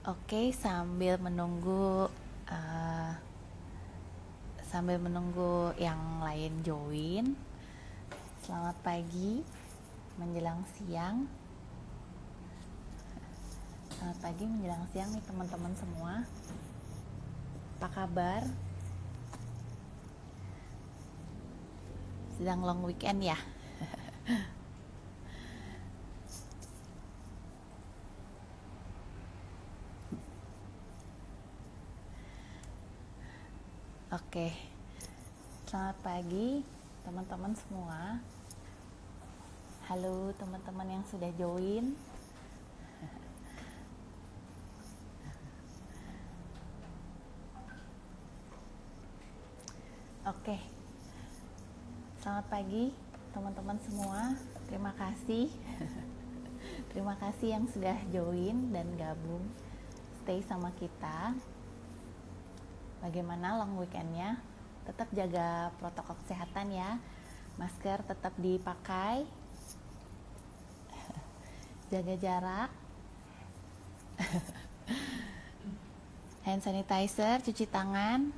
Oke, uh, sambil menunggu yang lain join. Selamat pagi menjelang siang. Selamat pagi menjelang siang nih teman-teman semua. Apa kabar? Sedang long weekend ya? Oke. Selamat pagi teman-teman semua. Halo teman-teman yang sudah join. Oke. Selamat pagi teman-teman semua. Terima kasih. Terima kasih yang sudah join dan gabung stay sama kita. Bagaimana long weekendnya? Tetap jaga protokol kesehatan ya. Masker tetap dipakai, jaga jarak, hand sanitizer, cuci tangan.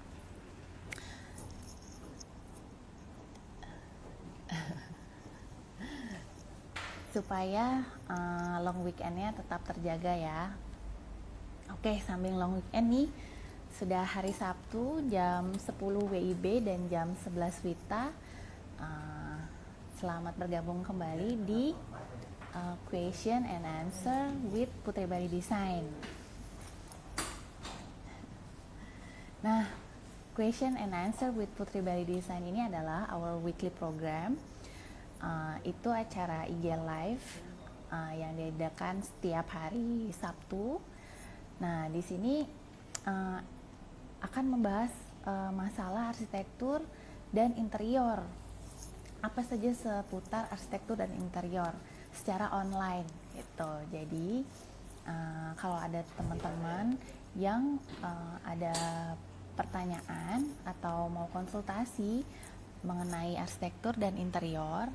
Supaya long weekendnya tetap terjaga ya. Oke, sambil long weekend nih, sudah hari Sabtu jam 10 WIB dan jam 11 WITA. Selamat bergabung kembali di Question and Answer with Putri Bali Design. Nah, Question and Answer with Putri Bali Design ini adalah our weekly program. Itu acara IG Live yang diadakan setiap hari Sabtu. Nah, di sini akan membahas masalah arsitektur dan interior. Apa saja seputar arsitektur dan interior secara online gitu. Jadi kalau ada teman-teman yang ada pertanyaan atau mau konsultasi mengenai arsitektur dan interior,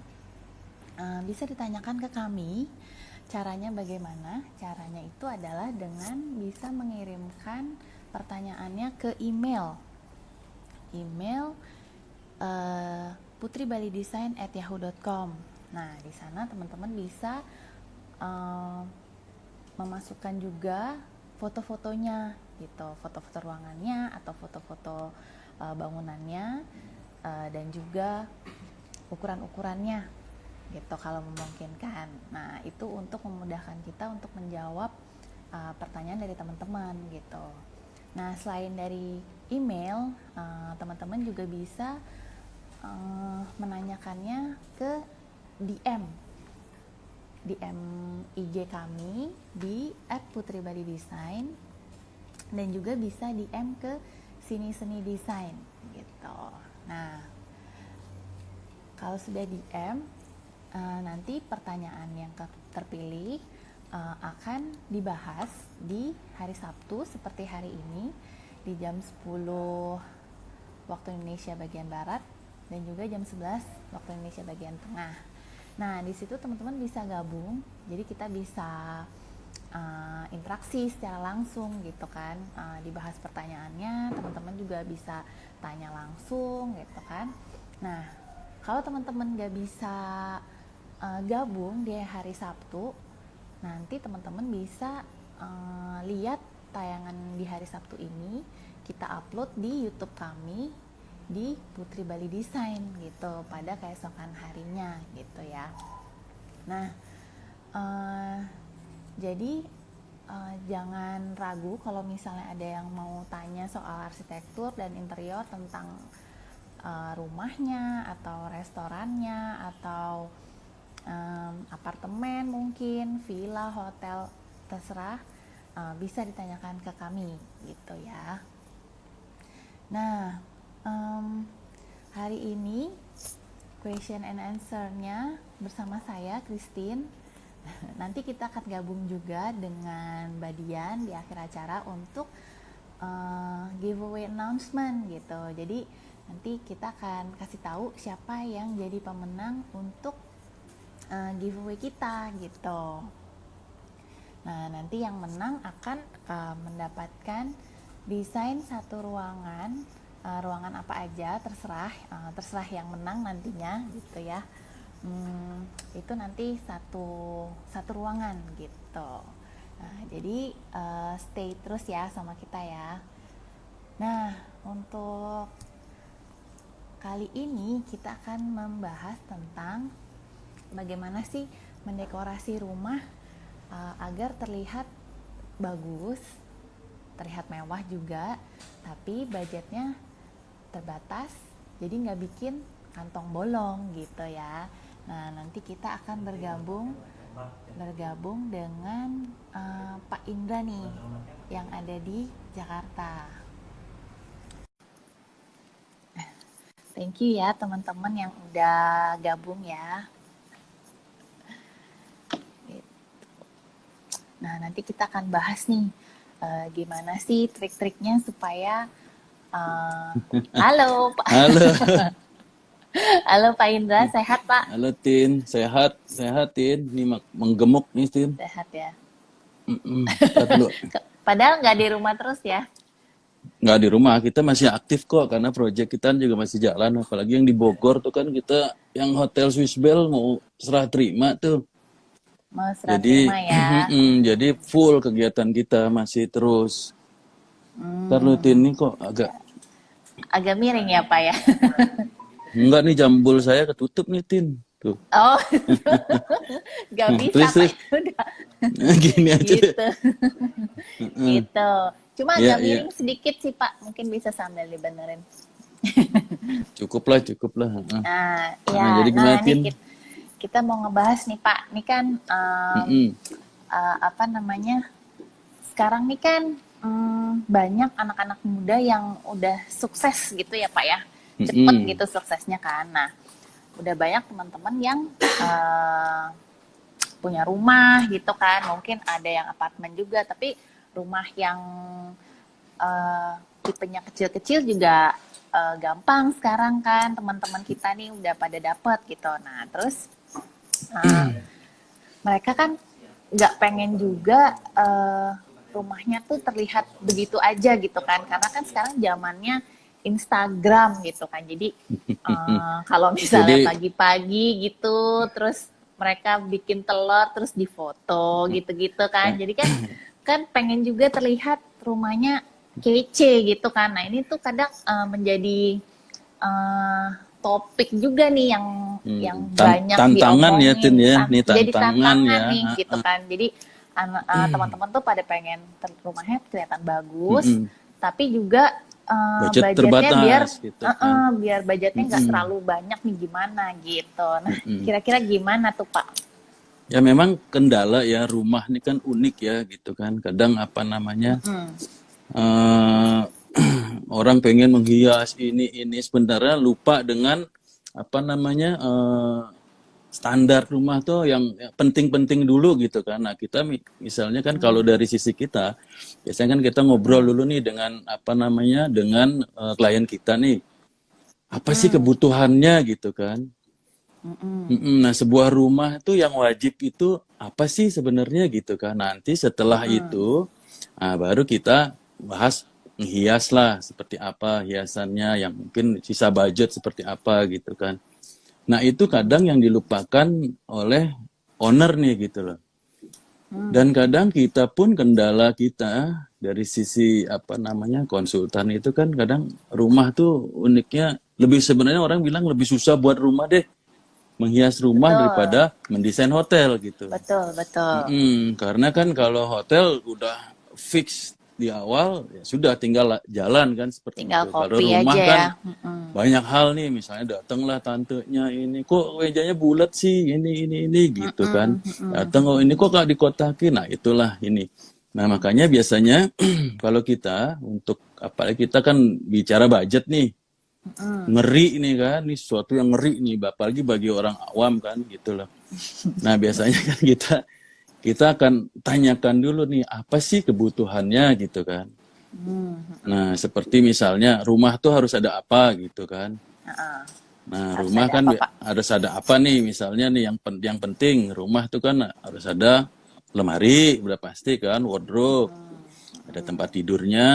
bisa ditanyakan ke kami. Caranya bagaimana? Caranya itu adalah dengan bisa mengirimkan pertanyaannya ke email putribalidesign@yahoo.com. Nah, di sana teman-teman bisa memasukkan juga foto-fotonya gitu, foto-foto ruangannya atau foto-foto bangunannya, dan juga ukuran-ukurannya gitu kalau memungkinkan. Nah, itu untuk memudahkan kita untuk menjawab pertanyaan dari teman-teman gitu. Nah, selain dari email, teman-teman juga bisa menanyakannya ke DM IG kami di @putribalidesign, dan juga bisa DM ke Sini Design gitu. Nah, kalau sudah DM, nanti pertanyaan yang terpilih akan dibahas di hari Sabtu seperti hari ini di jam 10 waktu Indonesia bagian Barat dan juga jam 11 waktu Indonesia bagian Tengah. Nah, di situ teman-teman bisa gabung, jadi kita bisa interaksi secara langsung gitu kan, dibahas pertanyaannya, teman-teman juga bisa tanya langsung gitu kan. Nah, kalau teman-teman gak bisa gabung di hari Sabtu, nanti teman-teman bisa lihat tayangan di hari Sabtu ini kita upload di YouTube kami di Putri Bali Design gitu pada keesokan harinya gitu ya. Nah, jadi jangan ragu kalau misalnya ada yang mau tanya soal arsitektur dan interior tentang rumahnya atau restorannya atau apartemen, mungkin villa, hotel, terserah, bisa ditanyakan ke kami gitu ya. Nah, hari ini question and answer-nya bersama saya Christine. Nanti kita akan gabung juga dengan Badian di akhir acara untuk giveaway announcement gitu. Jadi nanti kita akan kasih tahu siapa yang jadi pemenang untuk giveaway kita gitu. Nah, nanti yang menang akan mendapatkan desain satu ruangan, ruangan apa aja terserah yang menang nantinya gitu ya. Itu nanti satu ruangan gitu. Nah, jadi stay terus ya sama kita ya. Nah, untuk kali ini kita akan membahas tentang bagaimana sih mendekorasi rumah agar terlihat bagus, terlihat mewah juga, tapi budgetnya terbatas, jadi nggak bikin kantong bolong gitu ya. Nah, nanti kita akan bergabung dengan Pak Indra nih yang ada di Jakarta. Thank you ya teman-teman yang udah gabung ya. Nah, nanti kita akan bahas nih gimana sih trik-triknya supaya halo Pak. Halo, Halo Pak Indra, sehat Pak? halo Tin, sehat Tin, ini menggemuk nih Tin. Sehat ya. Ntar dulu. Padahal nggak di rumah terus ya? Nggak di rumah, kita masih aktif kok karena proyek kita juga masih jalan. Apalagi yang di Bogor tuh kan kita yang Hotel Swiss Bell mau serah terima tuh. Mau serah Jadi, terima ya. jadi full kegiatan kita masih terus. Ntar lu Tin, ini kok Agak miring ya Pak ya? enggak nih jambul saya ketutup nih Tin. Tuh. Oh, nggak bisa Terus, Pak, terus. udah Gini aja deh. gitu. Gitu. Cuma Iya, agak iya. miring sedikit sih Pak, mungkin bisa sambil dibenerin. Cukup lah. Heeh. Nah, Nah, ya, jadi nah gimana ini Tin? kita mau ngebahas nih Pak, ini kan Mm-mm. apa namanya? Sekarang nih kan banyak anak-anak muda yang udah sukses gitu ya Pak ya, cepet Mm-mm. gitu suksesnya kan. Nah, udah banyak teman-teman yang punya rumah gitu kan, mungkin ada yang apartemen juga, tapi rumah yang tipenya kecil-kecil juga gampang sekarang kan, teman-teman kita nih udah pada dapet gitu. Nah, terus mereka kan nggak pengen juga rumahnya tuh terlihat begitu aja gitu kan, karena kan sekarang zamannya Instagram gitu kan. Jadi kalau misalnya Jadi pagi-pagi gitu terus mereka bikin telur terus difoto gitu-gitu kan, jadi kan pengen juga terlihat rumahnya kece gitu kan. Nah, ini tuh kadang menjadi topik juga nih yang banyak tantangan ya Tin diomongin, ya, nih jadi tantangan tantangan ya. nih gitu kan. Jadi teman-teman tuh pada pengen rumahnya kelihatan bagus, Mm-mm. tapi juga Budget budgetnya terbatas gitu kan. biar budgetnya nggak Mm-mm. terlalu banyak nih, gimana gitu. Nah, Mm-mm. kira-kira gimana tuh Pak? Ya memang kendala ya, rumah ini kan unik ya gitu kan. Kadang apa namanya eh orang pengen menghias ini sebenarnya lupa dengan apa namanya standar rumah tuh yang penting-penting dulu gitu kan. Nah, kita misalnya kan kalau dari sisi kita, biasanya kan kita ngobrol dulu nih dengan apa namanya, dengan klien kita nih. Apa sih kebutuhannya gitu kan? Nah, sebuah rumah tuh yang wajib itu apa sih sebenarnya gitu kan? Nanti setelah itu, baru kita bahas hias lah, seperti apa hiasannya, yang mungkin sisa budget seperti apa gitu kan. Nah, itu kadang yang dilupakan oleh owner nih gitu loh. Dan kadang kita pun kendala kita dari sisi apa namanya konsultan itu kan kadang rumah tuh uniknya lebih, sebenarnya orang bilang lebih susah buat rumah deh, menghias rumah Betul, daripada mendesain hotel gitu. betul, betul. Karena kan kalau hotel udah fix di awal, ya sudah tinggal jalan kan seperti Tinggal itu. Kalau copy rumah aja ya. kan banyak hal nih, misalnya datanglah tantenya ini, kok mejanya bulat sih, ini gitu kan. Datang, oh ini kok gak dikotakin, nah itulah ini. Nah makanya biasanya kalau kita untuk, apalagi kita kan bicara budget nih, ngeri nih kan, ini sesuatu yang ngeri nih, apalagi bagi orang awam kan gitu loh. Nah biasanya kan kita akan tanyakan dulu nih, apa sih kebutuhannya gitu kan. Nah seperti misalnya rumah tuh harus ada apa gitu kan. Nah Harus rumah ada kan apa Pak? harus ada apa nih, misalnya nih yang penting rumah tuh kan harus ada lemari, udah pasti kan, wardrobe, ada tempat tidurnya,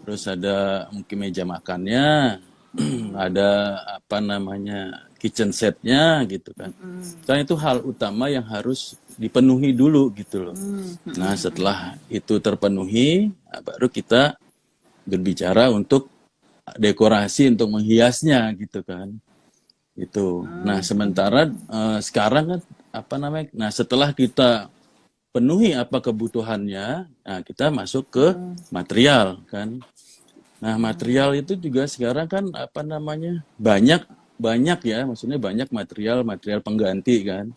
terus ada mungkin meja makannya, ada apa namanya kitchen setnya gitu kan. Kan itu hal utama yang harus dipenuhi dulu gitu loh. Nah setelah itu terpenuhi, nah, baru kita berbicara untuk dekorasi untuk menghiasnya gitu kan. Itu. Nah sementara sekarang kan apa namanya? Nah setelah kita penuhi apa kebutuhannya, nah kita masuk ke material kan. Nah, material itu juga sekarang kan apa namanya? Banyak banyak ya, maksudnya banyak material pengganti kan.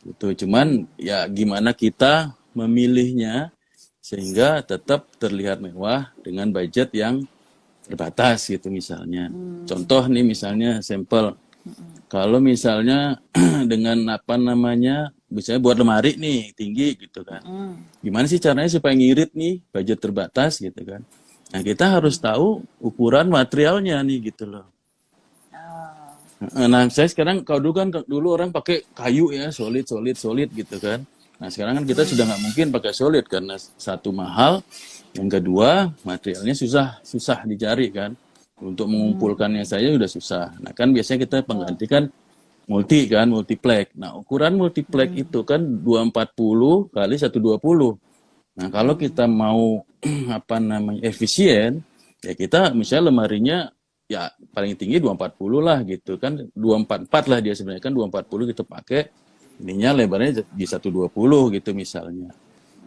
Itu cuman ya gimana kita memilihnya sehingga tetap terlihat mewah dengan budget yang terbatas gitu misalnya. Contoh nih misalnya sampel. Kalau misalnya dengan apa namanya? Misalnya buat lemari nih tinggi gitu kan. Gimana sih caranya supaya ngirit nih budget terbatas gitu kan. Nah, kita harus tahu ukuran materialnya nih gitu loh. Nah, saya sekarang kalau dulu kan orang pakai kayu ya, solid gitu kan. Nah, sekarang kan kita sudah nggak mungkin pakai solid karena satu mahal, yang kedua materialnya susah dicari kan. Untuk mengumpulkannya saja udah susah. Nah, kan biasanya kita penggantikan multiplex. Nah, ukuran multiplex itu kan 240 kali 120. Nah, kalau kita mau apa namanya efisien, ya kita misalnya lemarinya ya paling tinggi 240 lah gitu kan. 244 lah dia sebenarnya kan 240 kita pakai ininya lebarnya di 120 gitu misalnya.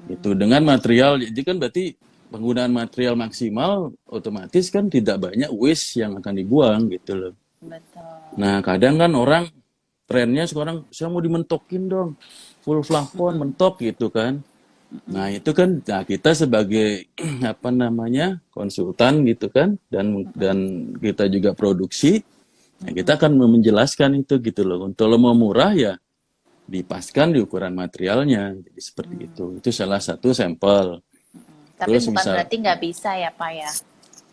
Itu dengan material jadi kan berarti penggunaan material maksimal otomatis kan tidak banyak waste yang akan dibuang gitu loh. Betul. Nah, kadang kan orang trennya sekarang saya mau dimentokin dong. Full plafon mentok gitu kan. Nah, itu kan nah kita sebagai apa namanya? Konsultan gitu kan dan kita juga produksi, nah kita akan menjelaskan itu gitu loh. Untuk lo mau murah ya dipaskan di ukuran materialnya. Jadi seperti itu. Itu salah satu sampel. Tapi Terus bukan misal berarti nggak bisa ya Pak ya?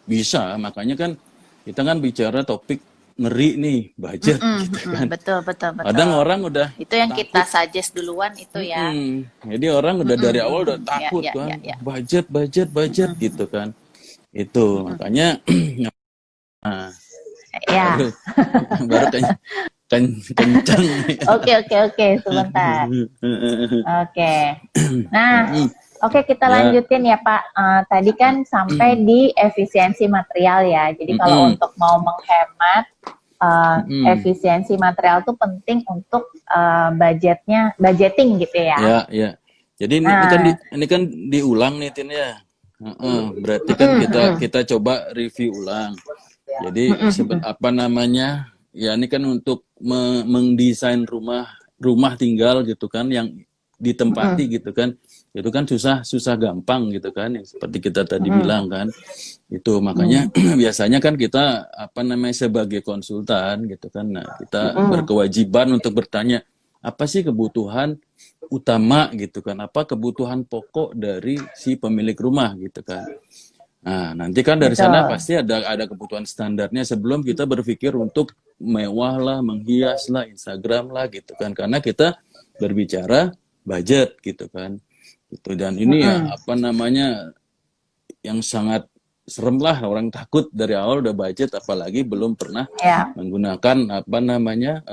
bisa, makanya kan kita kan bicara topik ngeri nih, budget gitu kan. Betul, betul, Kadang betul. orang udah Itu yang kita takut. suggest duluan itu ya. Jadi orang udah dari awal udah Ya, takut ya, ya, kan, ya. budget gitu kan. Itu makanya nah, Ya. baru baru kencang. Oke, oke, oke. Sebentar. Oke. Nah, oke kita Ya, lanjutin ya Pak. Tadi kan sampai di efisiensi material ya. Jadi kalau untuk mau menghemat efisiensi material itu penting untuk budgeting gitu ya. ya. Jadi Nah, ini kan diulang nih Tin ya. Berarti kan kita coba review ulang. Jadi apa namanya? Ya ini kan untuk mendesain rumah tinggal gitu kan yang ditempati gitu kan. Itu kan susah gampang gitu kan yang seperti kita tadi bilang kan. Itu makanya biasanya kan kita apa namanya sebagai konsultan gitu kan. Nah, kita berkewajiban untuk bertanya apa sih kebutuhan utama gitu kan. Apa kebutuhan pokok dari si pemilik rumah gitu kan. Nah, nanti kan dari sana betul. pasti ada kebutuhan standarnya sebelum kita berpikir untuk mewah lah, menghias lah, Instagram lah gitu kan. Karena kita berbicara budget gitu kan. Gitu. Dan ini ya apa namanya yang sangat serem lah orang takut dari awal udah budget apalagi belum pernah Ya. menggunakan apa namanya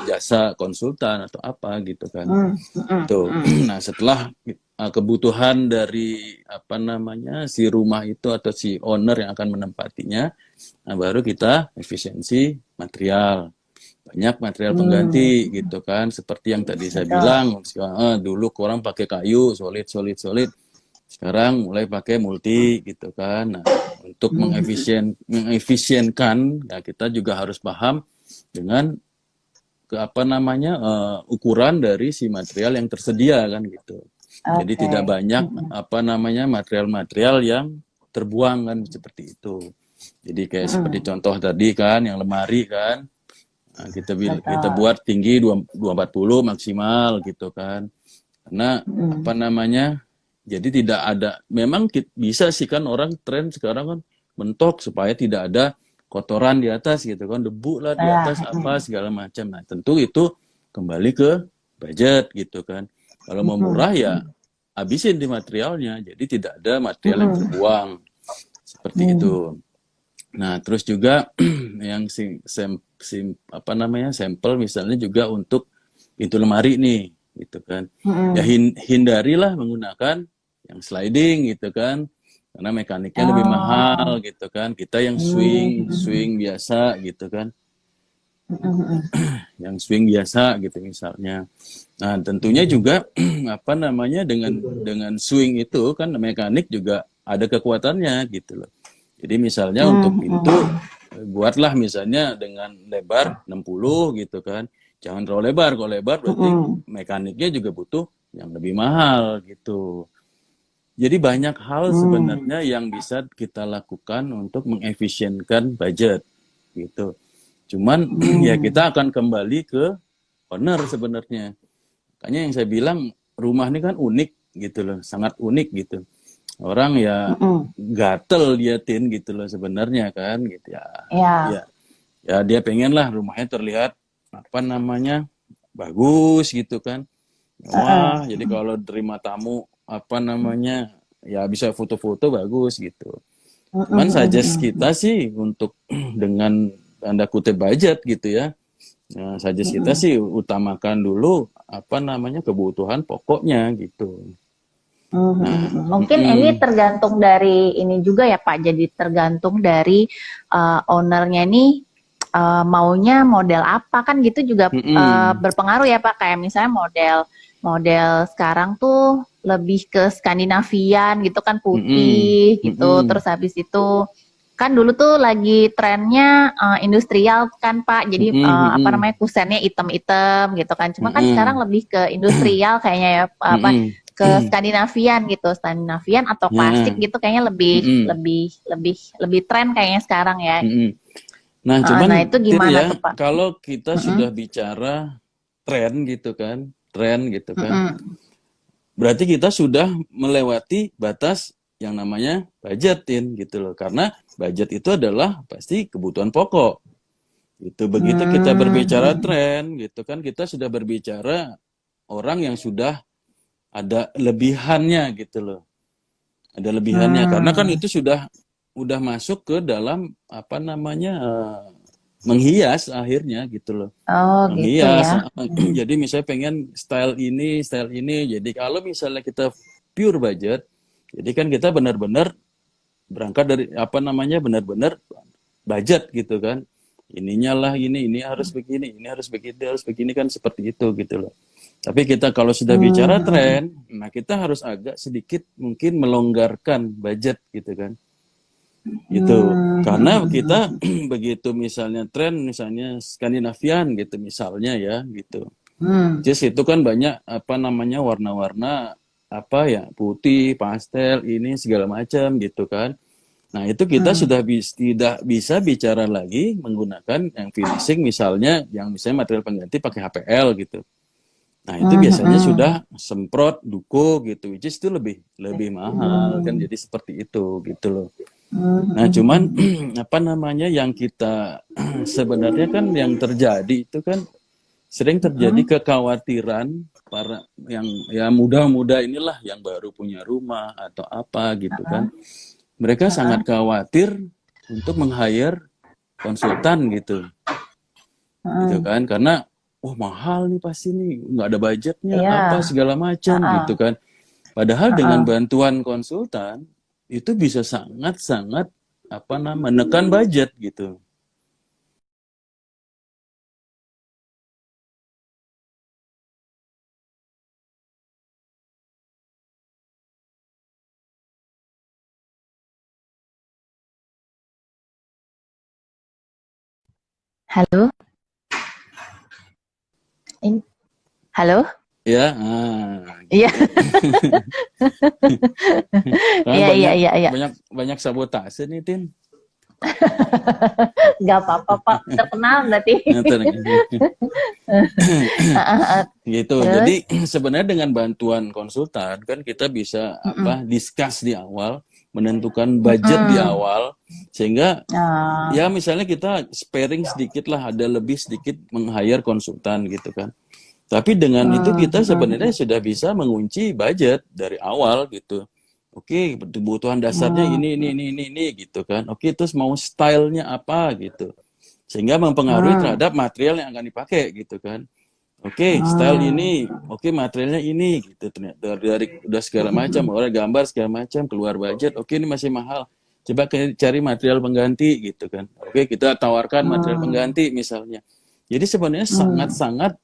jasa konsultan atau apa gitu kan. Tuh. Nah, setelah kebutuhan dari apa namanya si rumah itu atau si owner yang akan menempatinya, nah baru kita efisiensi material. Banyak material pengganti gitu kan, seperti yang tadi saya bilang, dulu orang pakai kayu solid. Sekarang mulai pakai multi gitu kan. Nah, untuk mengefisienkan, ya kita juga harus paham dengan apa namanya ukuran dari si material yang tersedia kan gitu. Jadi tidak banyak apa namanya material-material yang terbuang kan seperti itu. Jadi kayak seperti contoh tadi kan yang lemari kan. Nah, kita buat tinggi 240 maksimal gitu kan. Karena apa namanya? Jadi tidak ada memang bisa sih kan orang tren sekarang kan mentok supaya tidak ada kotoran di atas gitu kan, debu lah di atas apa segala macam. Nah, tentu itu kembali ke budget gitu kan. Kalau mau murah ya habisin di materialnya. Jadi tidak ada material yang terbuang. Seperti itu. Nah, terus juga yang apa namanya, sampel misalnya juga untuk pintu lemari nih, gitu kan. Ya hindarilah menggunakan yang sliding gitu kan. Karena mekaniknya lebih mahal gitu kan. Kita yang swing biasa gitu kan. Yang swing biasa gitu misalnya. Nah, tentunya juga apa namanya, dengan swing itu kan mekanik juga ada kekuatannya gitu loh. Jadi misalnya untuk pintu buatlah misalnya dengan lebar 60 gitu kan. Jangan terlalu lebar. Kalau lebar berarti mekaniknya juga butuh yang lebih mahal gitu. Jadi banyak hal sebenarnya yang bisa kita lakukan untuk mengefisienkan budget gitu. Cuman ya kita akan kembali ke owner sebenarnya. Makanya yang saya bilang rumah ini kan unik gitu loh, sangat unik gitu. Orang ya gatel liatin gitu loh sebenarnya kan gitu ya. Ya dia pengen lah rumahnya terlihat apa namanya, bagus gitu kan. Wah, jadi kalau terima tamu apa namanya, ya bisa foto-foto bagus gitu. Cuman suggest kita sih untuk dengan tanda kutip budget gitu ya. Nah, suggest kita sih utamakan dulu apa namanya, kebutuhan pokoknya gitu. Mungkin ini tergantung dari ini juga ya Pak. Jadi tergantung dari ownernya nih maunya model apa kan gitu juga berpengaruh ya Pak. Kayak misalnya model sekarang tuh lebih ke Skandinavian gitu kan, putih gitu. Terus habis itu kan dulu tuh lagi trennya industrial kan Pak. Jadi apa namanya, kusennya hitam-hitam gitu kan. Cuma kan sekarang lebih ke industrial kayaknya ya, apa ke Skandinavian gitu, Skandinavian atau klasik gitu kayaknya lebih tren kayaknya sekarang ya. Nah, cuman Nah itu gimana ya, tuh Pak? kalau kita sudah bicara tren gitu kan, berarti kita sudah melewati batas yang namanya budgetin gitu loh. Karena budget itu adalah pasti kebutuhan pokok. Itu begitu kita berbicara tren gitu kan, kita sudah berbicara orang yang sudah ada lebihannya gitu loh. Ada lebihannya karena kan itu udah masuk ke dalam apa namanya, menghias akhirnya gitu loh. Menghias. Gitu ya. Jadi misalnya pengen style ini. Jadi kalau misalnya kita pure budget, jadi kan kita benar-benar berangkat dari apa namanya, benar-benar budget gitu kan. Ininya lah ini harus begini, ini harus begitu, harus begini kan, seperti itu gitu loh. Tapi kita kalau sudah bicara tren, nah kita harus agak sedikit mungkin melonggarkan budget gitu kan. Gitu. Karena kita begitu misalnya tren misalnya Skandinavian gitu misalnya ya gitu. Just itu kan banyak apa namanya, warna-warna apa ya, putih, pastel, ini segala macam gitu kan. Nah, itu kita sudah tidak bisa bicara lagi menggunakan yang finishing misalnya, yang misalnya material pengganti pakai HPL gitu. Nah, itu biasanya sudah semprot, duko gitu, which is itu lebih mahal kan, jadi seperti itu gitu loh. Nah, cuman apa namanya, yang kita sebenarnya kan yang terjadi itu kan sering terjadi kekhawatiran para yang ya muda-muda inilah yang baru punya rumah atau apa gitu kan. Mereka sangat khawatir untuk meng-hire konsultan gitu. Gitu kan, karena mahal nih pasti nih, nggak ada budgetnya apa segala macam gitu kan. Padahal dengan bantuan konsultan itu bisa sangat-sangat apa namanya, menekan budget gitu. Halo? Halo? Ya, Iya. banyak sabotase nih, Tin. Nggak apa-apa Pak, terkenal berarti. Gitu. Jadi sebenarnya dengan bantuan konsultan kan kita bisa discuss di awal, menentukan budget di awal, sehingga ya misalnya kita sparing sedikit lah, ada lebih sedikit meng-hire konsultan gitu kan. Tapi dengan itu kita sebenarnya sudah bisa mengunci budget dari awal gitu. Oke, kebutuhan dasarnya ini gitu kan. Oke, terus mau stylenya apa gitu. Sehingga mempengaruhi terhadap material yang akan dipakai gitu kan. Oke, style ini, oke materialnya ini gitu. Ternyata dari udah segala macam, orang gambar segala macam, keluar budget. Oke, ini masih mahal. Coba cari material pengganti gitu kan. Oke, kita tawarkan material pengganti misalnya. Jadi sebenarnya sangat-sangat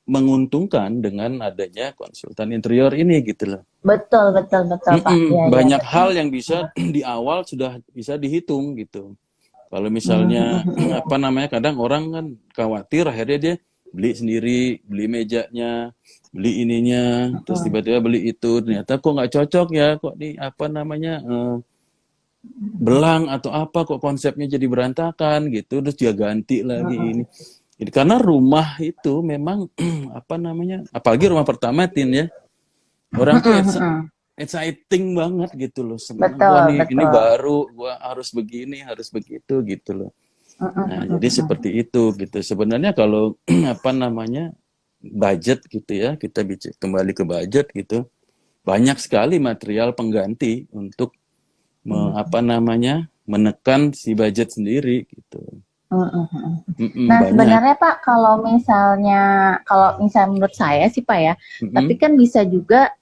menguntungkan dengan adanya konsultan interior ini gitu loh. Betul, betul, betul, Pak. Ya, Banyak betul. hal yang bisa di awal sudah bisa dihitung gitu. Kalau misalnya apa namanya, kadang orang kan khawatir akhirnya dia beli sendiri, beli mejanya, beli ininya, terus tiba-tiba beli itu, ternyata kok nggak cocok ya, kok nih apa namanya belang atau apa, kok konsepnya jadi berantakan gitu, terus dia ganti lagi ini. Jadi karena rumah itu memang apa namanya, apalagi rumah pertama Tin ya, orang tuh exciting banget gitu loh, senang gua Betul, nih ini betul. baru, gua harus begini, harus begitu gitu loh. Nah, jadi seperti itu gitu. Sebenarnya kalau apa namanya budget gitu ya, kita bicara kembali ke budget gitu, banyak sekali material pengganti untuk apa namanya menekan si budget sendiri gitu. Nah, Banyak. sebenarnya Pak, kalau misalnya menurut saya sih Pak ya, tapi kan bisa juga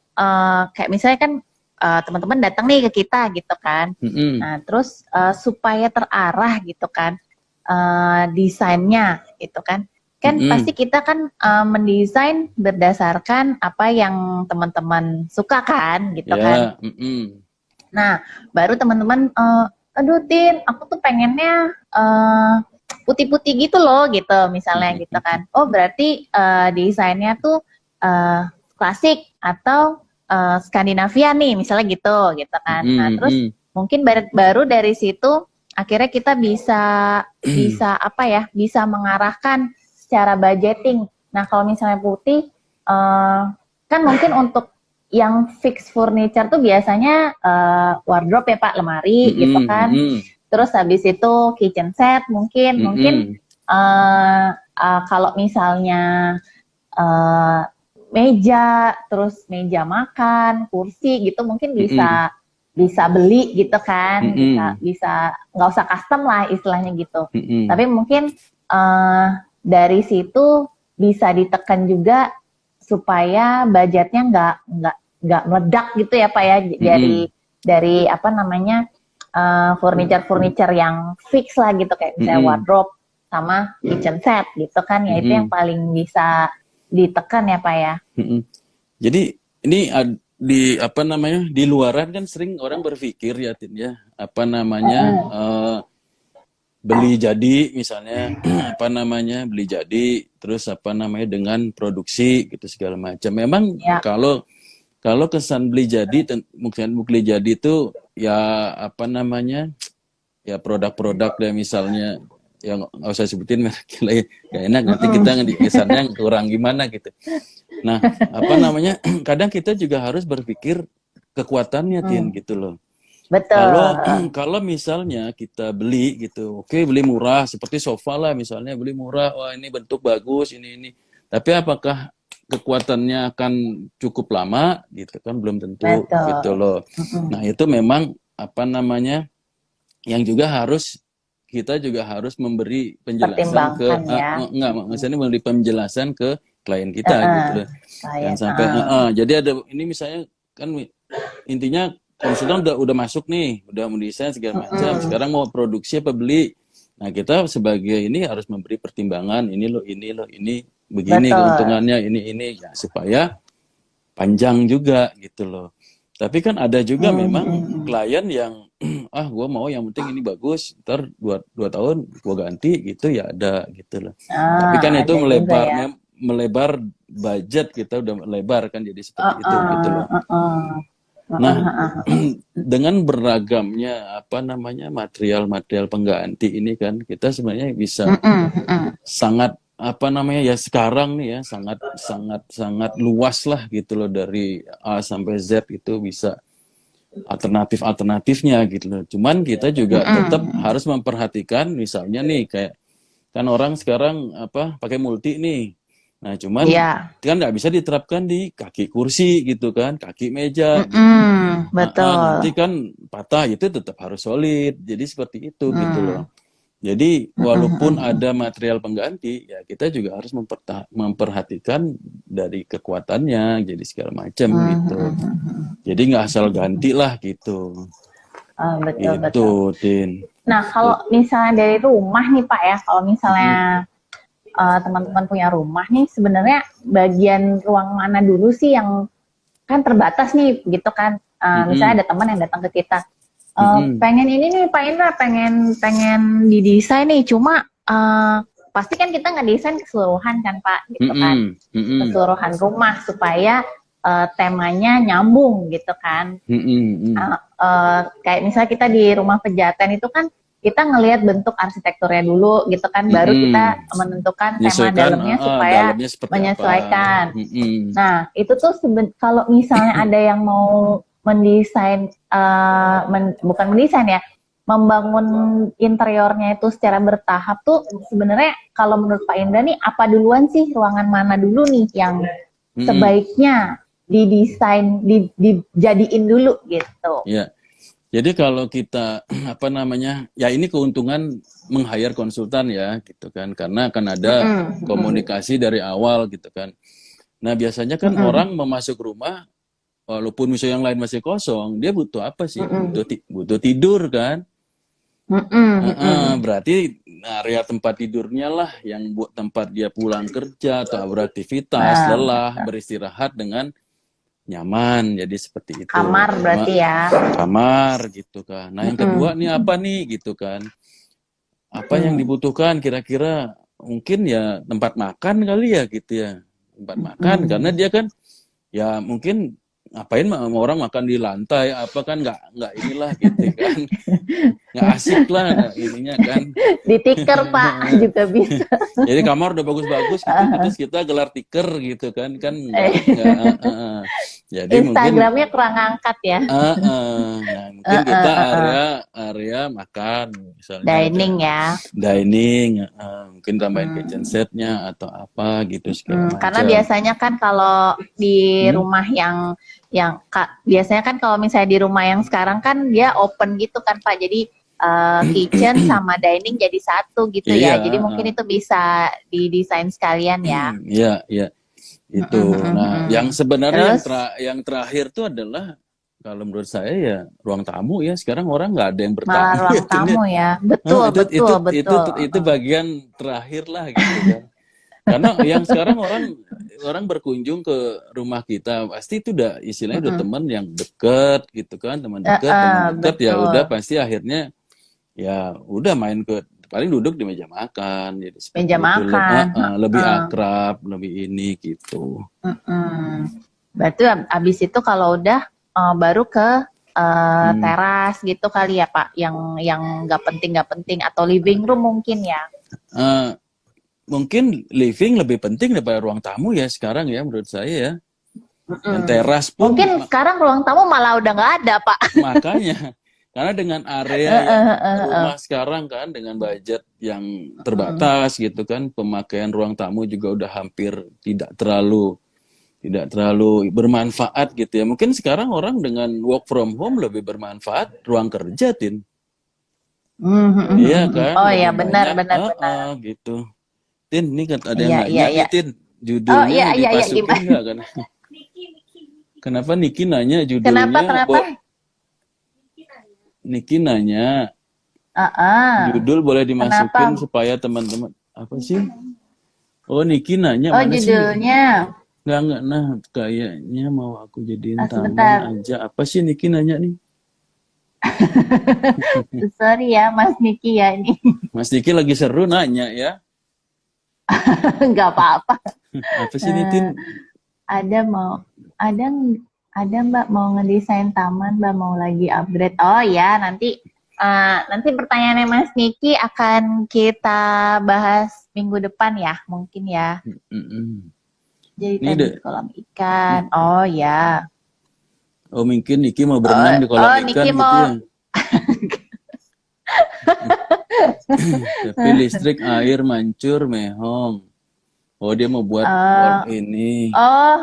kayak misalnya kan teman-teman datang nih ke kita gitu kan. Nah, terus supaya terarah gitu kan desainnya gitu kan. Kan pasti kita kan mendesain berdasarkan apa yang teman-teman suka kan gitu kan. Nah, baru teman-teman aduh Tin, aku tuh pengennya putih-putih gitu loh gitu misalnya gitu kan. Oh, berarti desainnya tuh klasik atau Skandinavia nih misalnya gitu kan. Nah, terus mungkin baru dari situ akhirnya kita bisa apa ya, bisa mengarahkan secara budgeting. Nah, kalau misalnya putih kan mungkin untuk yang fix furniture tuh biasanya wardrobe ya Pak, lemari gitu kan. Terus habis itu kitchen set mungkin kalau misalnya meja, terus meja makan, kursi gitu mungkin bisa beli gitu kan, bisa nggak usah custom lah istilahnya gitu. Tapi mungkin dari situ bisa ditekan juga supaya budgetnya nggak meledak gitu ya Pak ya, dari apa namanya furniture yang fix lah gitu, kayak misalnya wardrobe sama kitchen set gitu kan ya, itu yang paling bisa ditekan ya Pak ya. Jadi ini di apa namanya, di luaran kan sering orang berpikir ya Tin ya, apa namanya beli jadi misalnya apa namanya, beli jadi terus apa namanya dengan produksi gitu segala macam. Memang kalau kesan beli jadi, mungkin beli jadi itu ya apa namanya, ya produk-produk deh misalnya, yang nggak usah sebutin mereknya, gak enak nanti kita kesannya kurang gimana gitu. Nah apa namanya, kadang kita juga harus berpikir kekuatannya Tin gitu loh. Betul. Kalau misalnya kita beli gitu, oke beli murah seperti sofa lah misalnya, beli murah, wah ini bentuk bagus ini, tapi apakah kekuatannya akan cukup lama gitu kan, belum tentu. Betul. Gitu loh. Nah itu memang apa namanya, yang juga kita juga harus memberi penjelasan ke maksudnya memberi penjelasan ke klien kita gitu loh. Jangan sampai jadi ada ini misalnya kan, intinya konsultan udah masuk nih, udah mendesain segala macam, sekarang mau produksi apa beli. Nah kita sebagai ini harus memberi pertimbangan, ini begini keuntungannya, ini ya, supaya panjang juga gitu loh. Tapi kan ada juga memang klien yang gue mau yang penting ini bagus, ntar 2 tahun gue ganti gitu ya, ada gitu loh. Tapi kan itu melebar budget kita, udah melebar kan, jadi seperti itu gitu loh. Nah dengan beragamnya apa namanya material pengganti ini kan, kita sebenarnya bisa sangat apa namanya ya, sekarang nih ya sangat luas lah gitu loh, dari A sampai Z itu bisa alternatifnya gitu loh. Cuman kita juga tetap harus memperhatikan, misalnya nih kayak kan orang sekarang apa pakai multi nih, Nah, cuman Iya. kan nggak bisa diterapkan di kaki kursi gitu kan, kaki meja gitu. Nanti Betul. kan patah, itu tetap harus solid. Jadi seperti itu gitu loh. Mm, Jadi mm, mm, walaupun mm, ada material pengganti, ya kita juga harus memperhatikan dari kekuatannya, jadi segala macam mm, mm, gitu. mm, mm. Jadi nggak asal ganti lah gitu. Betul, Gitu, betul. Tin. Nah, kalau misalnya dari rumah nih Pak ya, kalau misalnya Mm-mm. teman-teman punya rumah nih, sebenarnya bagian ruang mana dulu sih yang kan terbatas nih, gitu kan? Misalnya Mm-mm. ada teman yang datang ke kita, Mm-mm. pengen ini nih Pak Indra, pengen pengen didesain nih, cuma pasti kan kita ngedesain keseluruhan kan Pak, gitu kan? Mm-mm. Mm-mm. Keseluruhan rumah supaya temanya nyambung gitu kan. Mm-mm. Kayak misalnya kita di rumah pejaten itu kan kita ngelihat bentuk arsitekturnya dulu gitu kan, baru kita Mm-mm. menentukan tema Menyesuaikan dalamnya supaya dalamnya seperti apa. menyesuaikan. Mm-mm. Nah, itu tuh kalau misalnya ada yang mau mendesain, bukan mendesain ya, membangun interiornya itu secara bertahap tuh sebenarnya kalau menurut Pak Indra nih apa duluan sih, ruangan mana dulu nih yang Mm-mm. sebaiknya didesain, dijadiin dulu gitu. Ya. Jadi kalau kita apa namanya, ya ini keuntungan meng-hire konsultan ya, gitu kan, karena akan ada komunikasi dari awal gitu kan. Nah biasanya kan orang memasuk rumah, walaupun misalnya yang lain masih kosong, dia butuh apa sih? Butuh tidur kan. Berarti area tempat tidurnya lah yang buat tempat dia pulang kerja atau beraktivitas, lelah, beristirahat dengan nyaman. Jadi seperti itu. Kamar berarti ya. Kamar gitu kan. Nah yang kedua nih apa nih gitu kan. Apa yang dibutuhkan kira-kira, mungkin ya tempat makan kali ya gitu ya. Tempat makan, karena dia kan ya mungkin ngapain orang makan di lantai apa kan, nggak inilah gitu kan. Nggak asik lah ininya kan. Di tiker Pak juga bisa. Jadi kamar udah bagus-bagus gitu, terus kita gelar tiker gitu kan nggak. Jadi Instagramnya kurang angkat ya. nah mungkin kita area makan misalnya, Dining ya. dining, mungkin tambahin kitchen setnya atau apa gitu segala macam. Karena biasanya kan kalau di rumah yang biasanya kan kalau misalnya di rumah yang sekarang kan dia open gitu kan Pak, jadi kitchen sama dining jadi satu gitu ya. Iya, Jadi mungkin itu bisa didesain sekalian ya. Iya itu. Nah yang sebenarnya yang terakhir tuh adalah kalau menurut saya ya ruang tamu ya. Sekarang orang nggak ada yang Malah bertamu ruang ya, Tin, ya. tamu ya. Betul, betul. Itu bagian terakhir lah gitu kan. Karena yang sekarang orang berkunjung ke rumah kita pasti itu udah istilahnya udah teman yang deket gitu kan, teman dekat ya udah pasti akhirnya ya udah main ke, paling duduk di meja makan, jadi seperti Meja itu. makan. Lebih akrab, lebih ini gitu. Berarti abis itu kalau udah baru ke teras gitu kali ya Pak, yang nggak penting atau living room mungkin ya. Mungkin living lebih penting daripada ruang tamu ya sekarang ya menurut saya ya. Dan teras pun mungkin sekarang ruang tamu malah udah nggak ada Pak. Makanya karena dengan area rumah sekarang kan dengan budget yang terbatas gitu kan, pemakaian ruang tamu juga udah hampir tidak terlalu bermanfaat gitu ya. Mungkin sekarang orang dengan work from home lebih bermanfaat ruang kerja, Tin. Iya kan? Oh iya, Lebih benar. gitu. Tin, ini kan ada Iya, yang nanya nih, Tin. Judulnya dipasukin nggak kan? Kenapa Niki nanya judulnya? Kenapa? Niki nanya, judul boleh dimasukin supaya teman-teman, apa sih? Oh, Niki nanya mana sih? Oh, judulnya. Nggak, nah kayaknya mau aku jadiin taman aja. Apa sih Niki nanya nih? Sorry ya Mas Niki ya ini. Mas Niki lagi seru nanya ya? Nggak apa-apa. Apa sih Nitin? Ada Mbak mau ngedesain taman, Mbak mau lagi upgrade. Oh ya, nanti pertanyaannya Mas Niki akan kita bahas minggu depan ya, mungkin ya. Jadi tadi kolam ikan. Oh ya. Oh mungkin Niki mau berenang di kolam ikan Niki gitu ya. Tapi listrik, air mancur, mehong. Oh, dia mau buat Eh, ini. oh,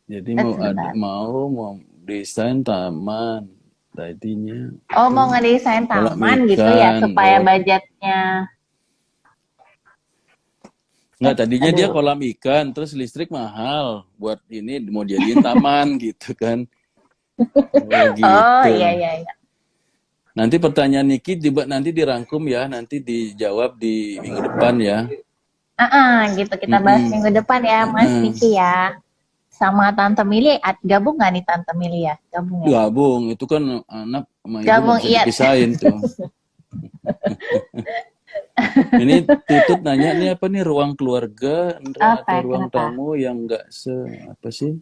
Jadi mau sebentar. mau desain taman. Tadinya Oh, mau tuh ngedesain kolam taman gitu ya ikan. supaya Oh, budgetnya. enggak, tadinya dia Aduh. kolam ikan, terus listrik mahal. Buat ini mau jadiin taman gitu kan. Oh, Oh, gitu. iya iya iya. Nanti pertanyaan Niki juga nanti dirangkum ya, nanti dijawab di minggu depan ya. Gitu kita bahas Mm-mm. minggu depan ya, Mas Mm-mm. Niki ya. Sama Tante Mili, gabung nggak nih Tante Mili ya? Gabung ya? Gabung, itu kan anak sama ibu nggak Gabung, bisa iya. dipisahin tuh. Ini Tutut nanya nih apa nih ruang keluarga Indra Apa atau ya, ruang kenapa? tamu yang nggak apa sih?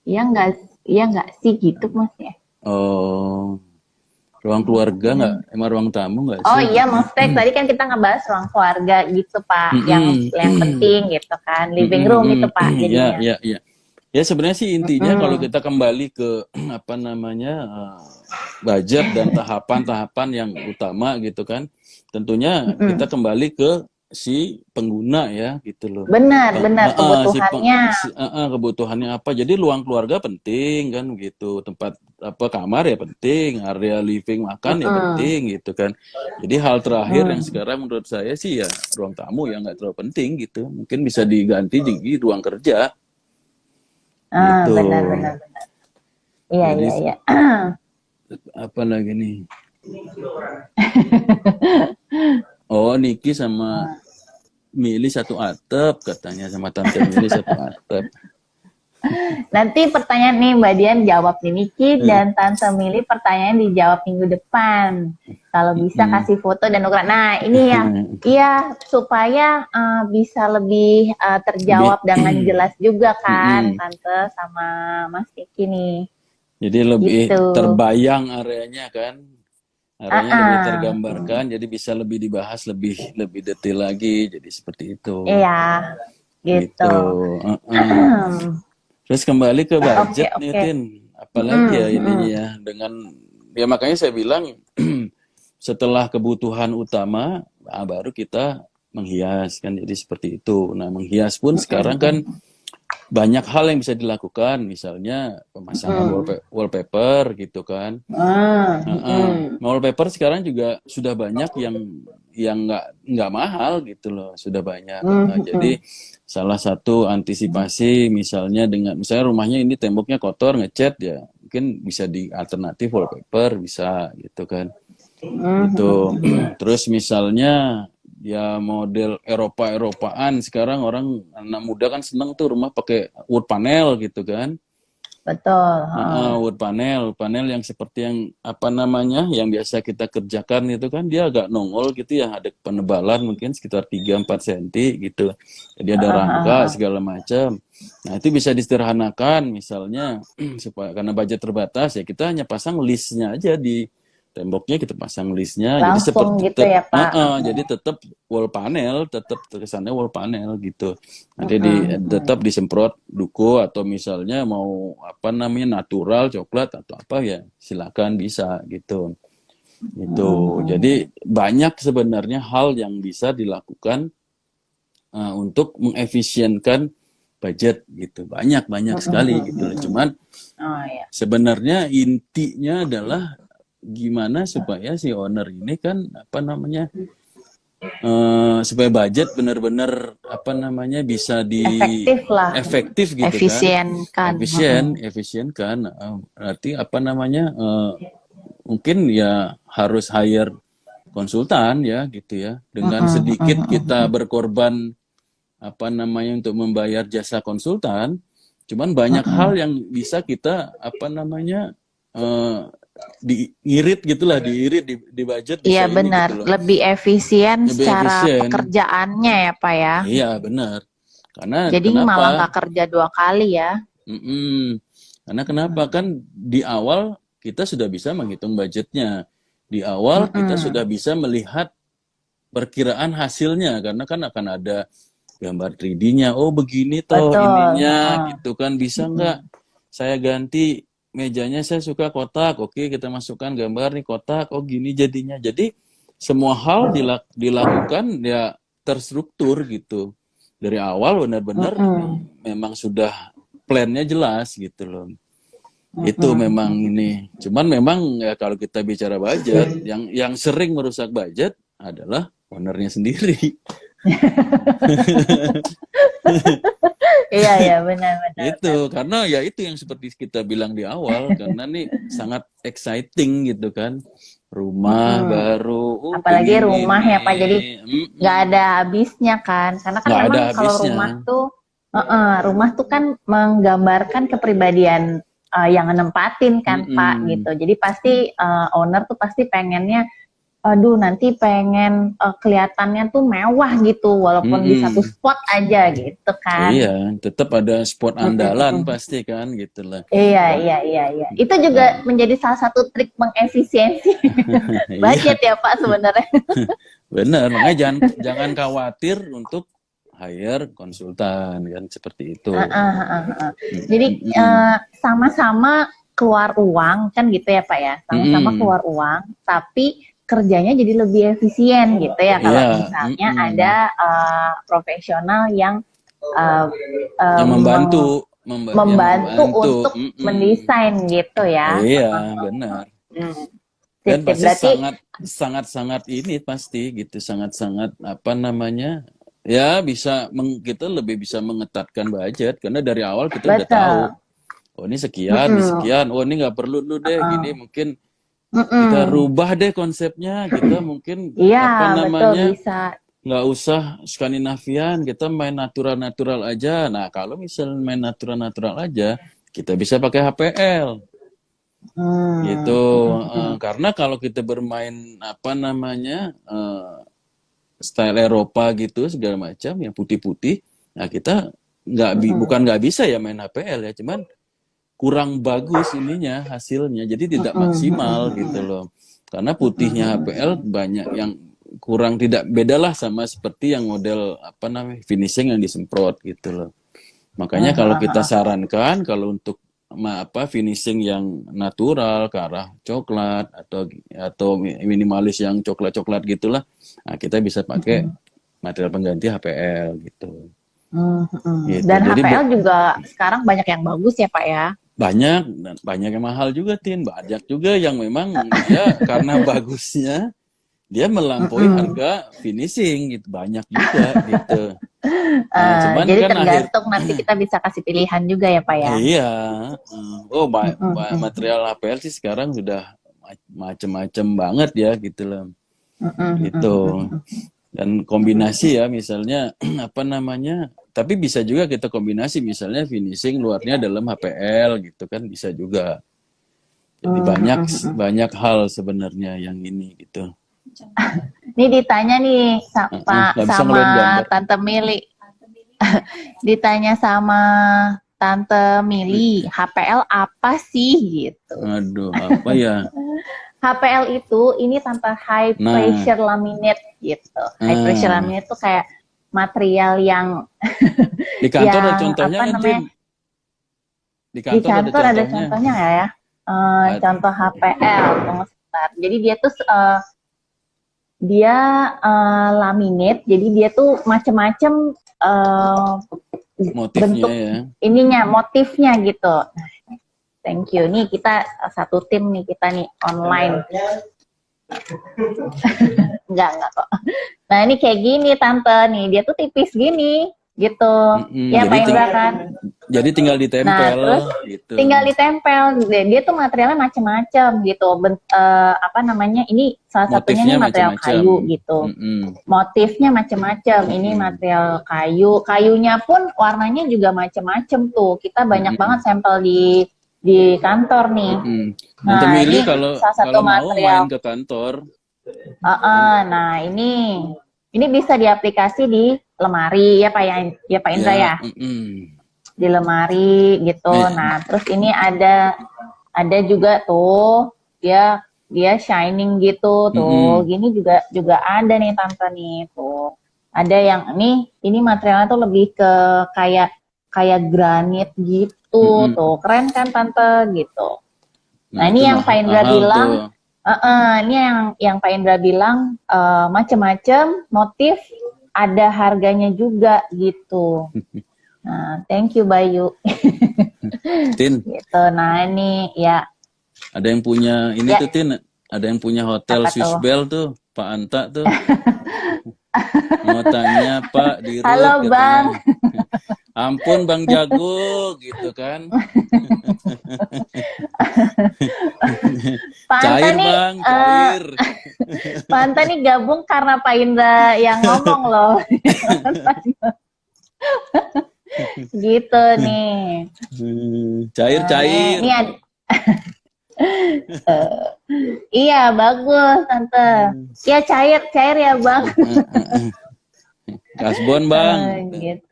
Iya nggak sih gitu Mas ya? Oh, ruang keluarga nggak? Emang ruang tamu nggak Oh sih iya, gitu? maksudnya tadi kan kita ngebahas ruang keluarga gitu Pak, Mm-mm. yang penting gitu kan, living room itu Mm-mm. Pak Ya, jadinya. ya, ya. Ya sebenarnya sih intinya kalau Mm-mm. kita kembali ke apa namanya budget dan tahapan-tahapan yang utama gitu kan, tentunya kita Mm-mm. kembali ke si pengguna ya gitu loh. Benar, benar kebutuhannya. Kebutuhannya apa? Jadi ruang keluarga penting kan gitu, tempat apa kamar ya penting, area living makan ya Mm-mm. penting gitu kan. Jadi hal terakhir yang Mm. sekarang menurut saya sih ya ruang tamu yang nggak terlalu penting gitu, mungkin bisa diganti jadi ruang kerja gitu. Benar, benar, benar. Iya, Jadi iya, iya. apa lagi nih? Oh, Niki sama Mili satu atap katanya, sama Tante Mili satu atap. Nanti pertanyaan nih Mbak Dian jawab nih Niki dan Tante Mili pertanyaan dijawab minggu depan. Kalau bisa kasih foto dan ukuran. Nah ini ya, iya supaya bisa lebih Lebih terjawab dengan jelas juga kan Tante sama Mas Niki nih. jadi lebih Gitu. terbayang areanya kan, areanya lebih tergambarkan, Mm. jadi bisa lebih dibahas lebih lebih detail lagi, jadi seperti itu. Iya, gitu. Gitu. Terus kembali ke Oke, budget nih oke. Tin, apalagi ya ininya ya, dengan ya makanya saya bilang setelah kebutuhan utama baru kita menghias kan, jadi seperti itu. Nah menghias pun sekarang kan banyak hal yang bisa dilakukan, misalnya pemasangan wallpaper gitu kan. Wallpaper sekarang juga sudah banyak yang nggak mahal gitu loh, sudah banyak. Jadi salah satu antisipasi misalnya misalnya rumahnya ini temboknya kotor ngecat ya, mungkin bisa di alternatif wallpaper bisa gitu kan. Gitu. Terus misalnya ya model Eropa-Eropaan, sekarang orang anak muda kan seneng tuh rumah pakai wood panel gitu kan. Betul. Wood panel yang seperti yang apa namanya yang biasa kita kerjakan itu kan dia agak nongol gitu ya, ada penebalan mungkin sekitar 3-4 cm gitu, jadi ada rangka segala macam. Nah itu bisa disederhanakan misalnya supaya karena budget terbatas ya kita hanya pasang listnya aja di temboknya, kita pasang listnya jadi Langsung seperti gitu ya Pak. jadi tetap wall panel, tetap kesannya wall panel gitu. Nanti tetap disemprot duku atau misalnya mau apa namanya natural coklat atau apa ya silakan bisa gitu. Itu. Jadi banyak sebenarnya hal yang bisa dilakukan untuk mengefisienkan budget gitu. Banyak sekali gitu. Cuman sebenarnya intinya adalah gimana supaya si owner ini kan apa namanya supaya budget benar-benar apa namanya bisa efektif lah, efektif gitu efisienkan. kan, efisien kan. Berarti apa namanya mungkin ya harus hire konsultan ya gitu ya, dengan sedikit kita berkorban apa namanya untuk membayar jasa konsultan, cuman banyak hal yang bisa kita apa namanya diirit gitulah, di budget bisa Iya ini benar, gitu loh. lebih efisien Lebih secara efisien. pekerjaannya ya Pak ya. Iya benar. Karena Jadi malah nggak kerja 2 kali ya. Karena kenapa kan di awal kita sudah bisa menghitung budgetnya, di awal kita sudah bisa melihat perkiraan hasilnya, karena kan akan ada gambar 3D-nya. Oh begini toh ininya gitu kan, bisa nggak saya ganti mejanya, saya suka kotak, oke kita masukkan gambar nih kotak, oh gini jadinya. Jadi semua hal dilakukan ya terstruktur gitu. dari awal benar-benar memang sudah plannya jelas gitu loh. Itu memang ini. Cuman memang ya kalau kita bicara budget, yang sering merusak budget adalah ownernya sendiri. Iya ya, benar-benar. Itu karena ya itu yang seperti kita bilang di awal, karena nih sangat exciting gitu kan. Rumah baru, Apalagi pengen rumah ya Pak, jadi ini. nggak ada habisnya kan, karena kan Nggak ada memang kalau habisnya. rumah tuh kan menggambarkan kepribadian yang nempatin kan Pak gitu. Jadi pasti owner tuh pasti pengennya, aduh nanti pengen kelihatannya tuh mewah gitu, walaupun di satu spot aja gitu kan. Iya, tetap ada spot andalan pasti kan gitu lah. Iya. Itu juga menjadi salah satu trik mengefisiensi budget ya Pak sebenarnya. Benar, makanya jangan khawatir untuk hire konsultan kan seperti itu. Jadi sama-sama keluar uang kan gitu ya Pak ya, sama-sama keluar uang, tapi kerjanya jadi lebih efisien gitu ya kalau misalnya ada profesional yang membantu untuk mendesain gitu ya. Iya, benar. Dan pasti sangat ini pasti gitu, sangat apa namanya, ya kita lebih bisa mengetatkan budget karena dari awal kita udah tahu, oh ini sekian, oh ini nggak perlu lu deh, gini mungkin kita rubah deh konsepnya, kita mungkin apa namanya, nggak usah Skandinavian, kita main natural aja. Nah kalau misalnya main natural aja, kita bisa pakai HPL. Gitu. Karena kalau kita bermain apa namanya style Eropa gitu segala macam yang putih-putih, nah kita bukan nggak bisa ya main HPL ya, cuman kurang bagus ininya hasilnya, jadi tidak maksimal gitu loh. Karena putihnya HPL banyak yang kurang, tidak bedalah sama seperti yang model apa namanya finishing yang disemprot gitu loh. Makanya kalau kita sarankan kalau untuk finishing yang natural ke arah coklat atau minimalis yang coklat gitulah, nah kita bisa pakai material pengganti HPL gitu. Gitu. Dan jadi, HPL juga sekarang banyak yang bagus ya Pak ya? Banyak yang mahal juga banyak juga yang memang dia karena bagusnya dia melampaui harga finishing gitu, banyak juga gitu. Cuman jadi kan tergantung nanti kita bisa kasih pilihan juga ya Pak ya. Iya. Material HPL sih sekarang sudah macem-macem banget ya gitu loh. Gitu. Dan kombinasi ya misalnya apa namanya, tapi bisa juga kita kombinasi misalnya finishing luarnya dalam HPL gitu kan, bisa juga. Jadi banyak hal sebenarnya yang ini gitu. Ini ditanya nih sama Tante Mili. Ditanya sama Tante Mili, HPL apa sih gitu? Aduh, apa ya? HPL itu ini Tante high pressure laminate gitu. High pressure laminate itu kayak material yang di kantor ada contohnya kan, di kantor ada contohnya ya. Contoh HPL, tunggu sebentar. Jadi dia tuh laminate, jadi dia tuh macem-macem motifnya bentuk ya. Ininya, motifnya gitu. Thank you. Nih kita satu tim nih, kita nih online. Enggak kok. Nah ini kayak gini Tante nih, dia tuh tipis gini gitu. Ya Pak Indra kan. Jadi tinggal ditempel. Nah, terus gitu. Tinggal ditempel. Dia tuh materialnya macam-macam gitu. Apa namanya? Ini salah satunya ini material kayu gitu. Motifnya macam-macam. Ini material kayu. Kayunya pun warnanya juga macam-macam tuh. Kita banyak banget sampel di kantor nih. Nah, ini kalau mau main ke kantor. Nah ini bisa diaplikasi di lemari ya Pak Indra ya. Di lemari gitu. Nah, terus ini ada juga tuh dia shining gitu tuh. Gini juga ada nih Tante nih tuh. Ada yang ini materialnya tuh lebih ke kayak granit gitu tuh. Keren kan Tante gitu. Nah, ini yang Pak Indra bilang ini yang Pak Indra bilang macam-macam motif ada harganya juga gitu. Nah, thank you Bayu. Tin, Gitu. Nah, ini ya ada yang punya ini ya tuh Tin, ada yang punya hotel apa Swiss tuh? Bell tuh, Pak Anta tuh. Mau tanya Pak Dirut Halo Bang, katanya. Ampun Bang Jago gitu kan. Pak Anta Cair nih Bang, cair. Pak Anta nih gabung karena Pak Indra yang ngomong loh. Gitu nih. Cair, Nah, cair. iya bagus Tante. Ya cair, cair ya Bang. Kasbon Bang. Gitu.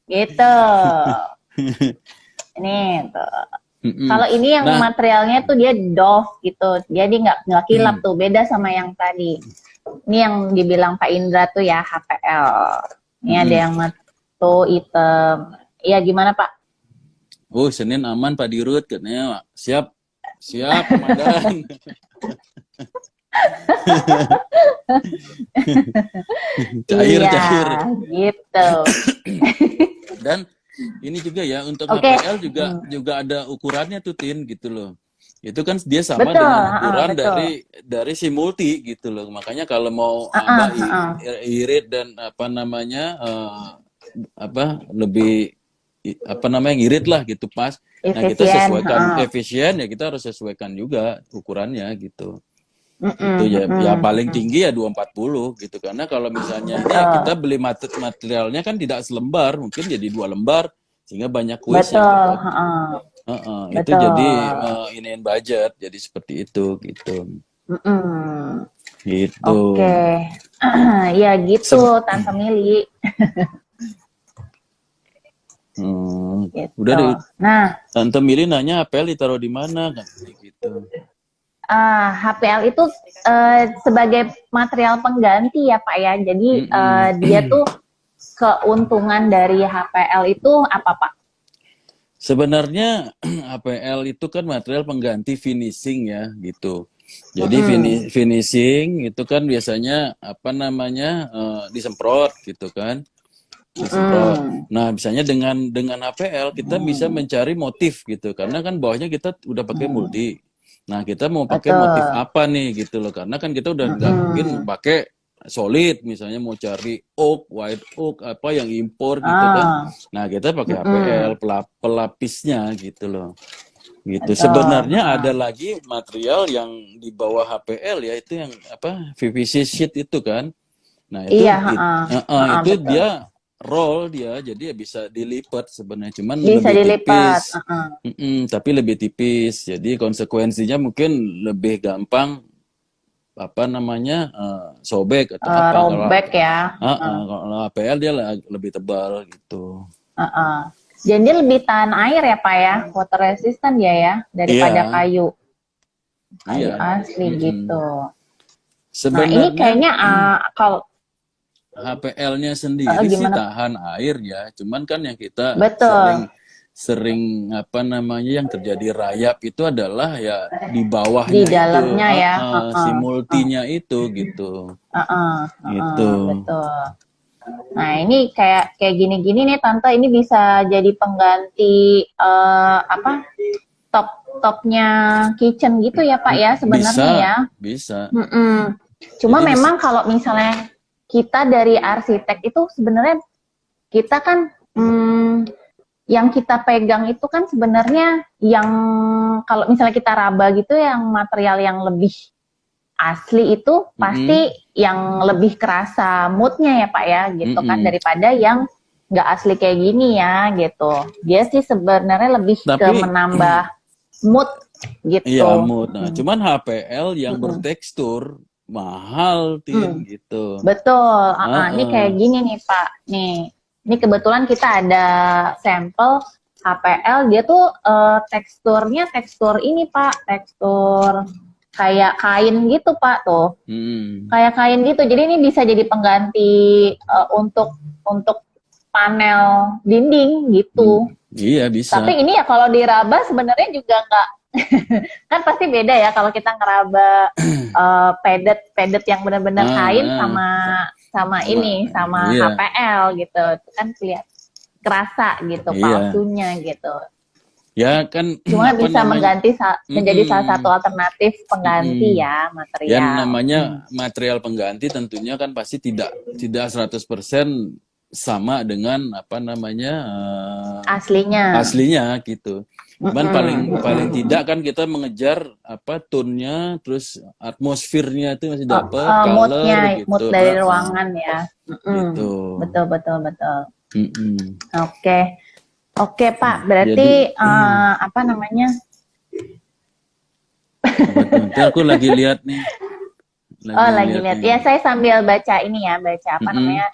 Gitu. Ini tuh. Kalau ini yang Nah, materialnya tuh dia doff gitu, jadi nggak kilap tuh, beda sama yang tadi. Ini yang dibilang Pak Indra tuh ya HPL. Ini ada yang tuh hitam. Iya gimana Pak? oh Senin aman Pak Dirut katanya. Siap, siap komandan. Cair, Iya, cair. gitu. Dan ini juga ya untuk Oke. HPL juga ada ukurannya tuh Tin gitu loh. Itu kan dia sama Betul, dengan ukuran betul. dari si multi gitu loh. Makanya kalau mau Abah irit dan apa namanya lebih apa namanya ngirit lah gitu pas. Nah, kita Efisien. sesuaikan efisien ya kita harus sesuaikan juga ukurannya gitu. Itu ya paling tinggi ya 240 gitu karena kalau misalnya ini ya kita beli materialnya kan tidak selembar, mungkin jadi 2 lembar sehingga banyak kuis yang Betul. itu Betul. jadi iniin budget jadi seperti itu gitu. Gitu. Oke. Ya gitu Tante Mili. Gitu. Udah deh. Nah, Tante Mili nanya HPL ditaruh di mana kan gitu. HPL itu sebagai material pengganti ya Pak ya. Jadi dia tuh keuntungan dari HPL itu apa Pak? Sebenarnya HPL itu kan material pengganti finishing ya gitu. Jadi finishing itu kan biasanya apa namanya disemprot gitu kan. Disemprot. Nah, misalnya dengan HPL kita bisa mencari motif gitu karena kan bawahnya kita udah pakai multi. Nah, kita mau pakai motif apa nih gitu loh. Karena kan kita udah nggak mungkin pakai solid, misalnya mau cari oak, white oak, apa yang impor gitu kan. Nah, kita pakai HPL, pelapisnya gitu loh. Gitu. Sebenarnya ada lagi material yang di bawah HPL ya, itu yang apa PVC sheet itu kan. Nah, itu itu dia roll dia, jadi ya bisa dilipat sebenarnya, cuman bisa lebih dilipat. tipis, tapi lebih tipis. Jadi konsekuensinya mungkin lebih gampang apa namanya sobek atau apa. Robek ya. Kalau HPL dia lebih tebal gitu. Jadi lebih tahan air ya Pak ya, water resistant ya daripada kayu. Kayu asli gitu. Sebenarnya, nah ini kayaknya kalau HPL-nya sendiri sih tahan air ya, cuman kan yang kita sering apa namanya yang terjadi rayap itu adalah ya di bawahnya di dalamnya itu, ya, si multinya itu gitu. Gitu. Betul. Nah ini kayak gini-gini nih Tante, ini bisa jadi pengganti apa top-topnya kitchen gitu ya Pak ya sebenarnya ya. Bisa. Cuma jadi memang kalau misalnya kita dari arsitek itu sebenarnya kita kan yang kita pegang itu kan sebenarnya yang kalau misalnya kita raba gitu yang material yang lebih asli itu pasti yang lebih kerasa moodnya ya Pak ya gitu kan daripada yang nggak asli kayak gini ya gitu. Dia sih sebenarnya lebih ke menambah mood gitu. Iya mood. Nah, cuman HPL yang bertekstur mahal gitu. Betul. Ini kayak gini nih Pak. Ini kebetulan kita ada sampel HPL. Dia tuh teksturnya tekstur ini Pak. Tekstur kayak kain gitu Pak tuh. Kayak kain gitu. Jadi ini bisa jadi pengganti untuk panel dinding gitu. Iya bisa. Tapi ini ya kalau diraba sebenarnya juga nggak kan pasti beda ya kalau kita ngeraba pedet yang benar-benar kain sama iya. HPL gitu. Itu kan kerasa gitu Iya. palsunya gitu. Ya kan Cuma apa bisa namanya? menjadi salah satu Mm-mm. alternatif pengganti Mm-mm. ya Ya material. namanya material pengganti tentunya kan pasti tidak 100% sama dengan apa namanya Aslinya. aslinya gitu. Cuman paling Mm-mm. tidak kan kita mengejar apa tone-nya, terus atmosfernya itu masih dapat, color Mood gitu. dari ruangan ya. Gitu. Betul betul. Mm-mm. Oke Pak, Jadi berarti apa namanya? apa tuh? Ntar aku lagi lihat nih, Lagi lihat. nih. Ya saya sambil baca ini ya, baca apa Mm-mm. namanya?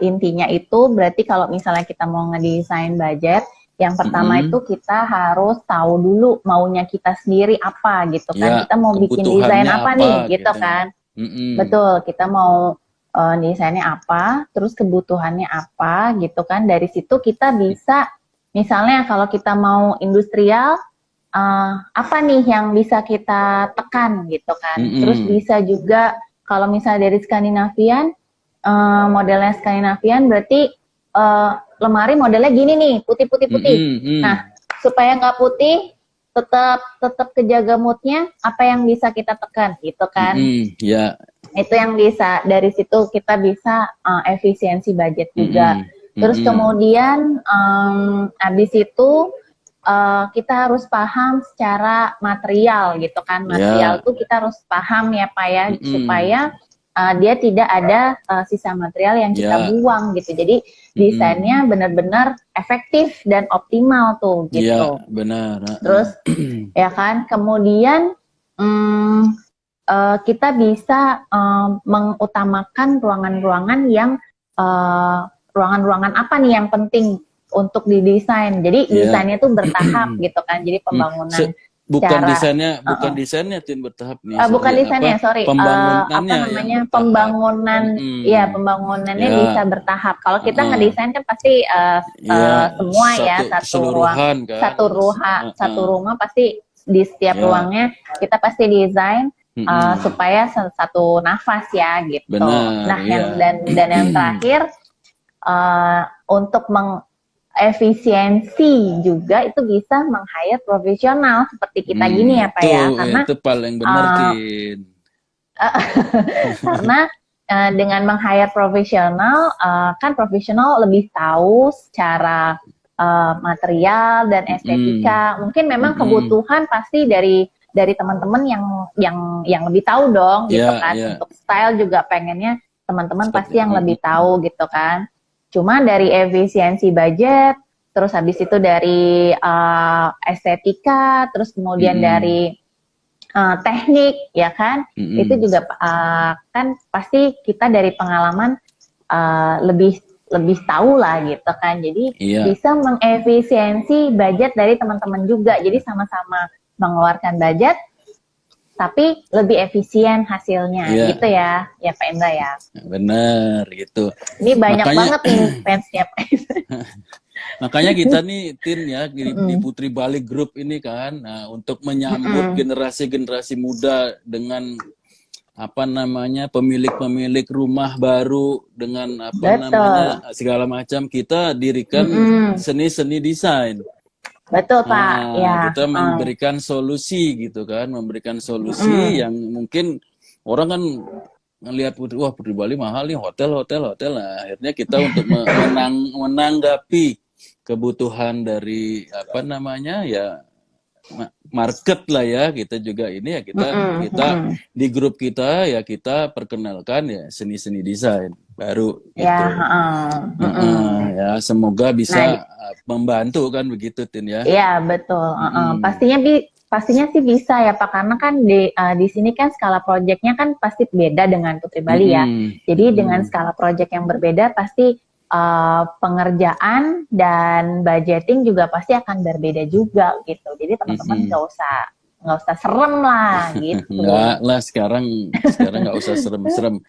Intinya itu berarti kalau misalnya kita mau ngedesain budget, yang pertama itu kita harus tahu dulu maunya kita sendiri apa gitu kan. Ya, Kita mau bikin desain kebutuhannya apa apa nih gitu gitu. kan. Mm-mm. Betul, kita mau desainnya apa, terus kebutuhannya apa gitu kan. Dari situ kita bisa, misalnya kalau kita mau industrial, apa nih yang bisa kita tekan gitu kan. Terus Mm-mm. bisa juga kalau misalnya dari Skandinavian, modelnya Skandinavian berarti lemari modelnya gini nih, putih. Mm-mm. Nah, supaya nggak putih, tetap kejaga moodnya, apa yang bisa kita tekan gitu kan. Ya. Itu yang bisa, dari situ kita bisa efisiensi budget juga. Terus kemudian habis itu kita harus paham secara material gitu kan. Material tuh kita harus paham ya Pak ya, supaya dia tidak ada sisa material yang kita buang gitu. Jadi desainnya benar-benar efektif dan optimal tuh gitu. Iya, benar. Terus ya kan, kemudian kita bisa mengutamakan ruangan-ruangan yang ruangan-ruangan apa nih yang penting untuk didesain. Jadi desainnya tuh bertahap gitu kan. Jadi pembangunan bukan desainnya Tin bertahap nih. Bukan desainnya, sorry. Pembangunannya apa namanya? Pembangunannya bisa bertahap. Kalau kita ngedesain kan pasti semua ya satu ruang, kan? satu rumah pasti di setiap ruangnya kita pasti desain supaya satu nafas ya gitu. Benar, nah dan yang terakhir untuk efisiensi juga itu bisa meng-hire profesional seperti kita gini ya Pak ya, karena itu paling benar Tin. Karena dengan meng-hire profesional, kan profesional lebih tahu secara material dan estetika. Mungkin memang kebutuhan pasti dari teman-teman yang lebih tahu dong gitu kan. Untuk style juga pengennya teman-teman pasti yang lebih tahu gitu kan. Cuma dari efisiensi budget, terus habis itu dari estetika, terus kemudian dari teknik ya kan, itu juga kan pasti kita dari pengalaman lebih tahu lah gitu kan. Jadi bisa mengefisiensi budget dari teman-teman juga. Jadi sama-sama mengeluarkan budget, tapi lebih efisien hasilnya gitu ya Pak Indra ya. Bener gitu. Ini banyak banget nih fansnya Pak Indra. Makanya kita nih Tin ya di Putri Bali Group ini kan, untuk menyambut generasi-generasi muda dengan apa namanya pemilik rumah baru dengan apa namanya segala macam, kita dirikan seni-seni desain. Betul Pak, ya. Kita memberikan solusi gitu kan, memberikan solusi yang mungkin orang kan ngelihat Putri Bali mahal nih, hotel. Nah, akhirnya kita untuk menanggapi kebutuhan dari apa namanya ya market lah ya, kita juga ini ya kita di grup kita ya kita perkenalkan ya seni-seni desain baru gitu. Ya semoga bisa membantu kan begitu Tin ya. Iya betul. Pastinya sih bisa ya Pak, karena kan di sini kan skala proyeknya kan pasti beda dengan Putri Bali ya. Jadi dengan skala proyek yang berbeda pasti pengerjaan dan budgeting juga pasti akan berbeda juga gitu. Jadi teman-teman nggak usah serem lah gitu. Nggak lah, sekarang nggak usah serem-serem.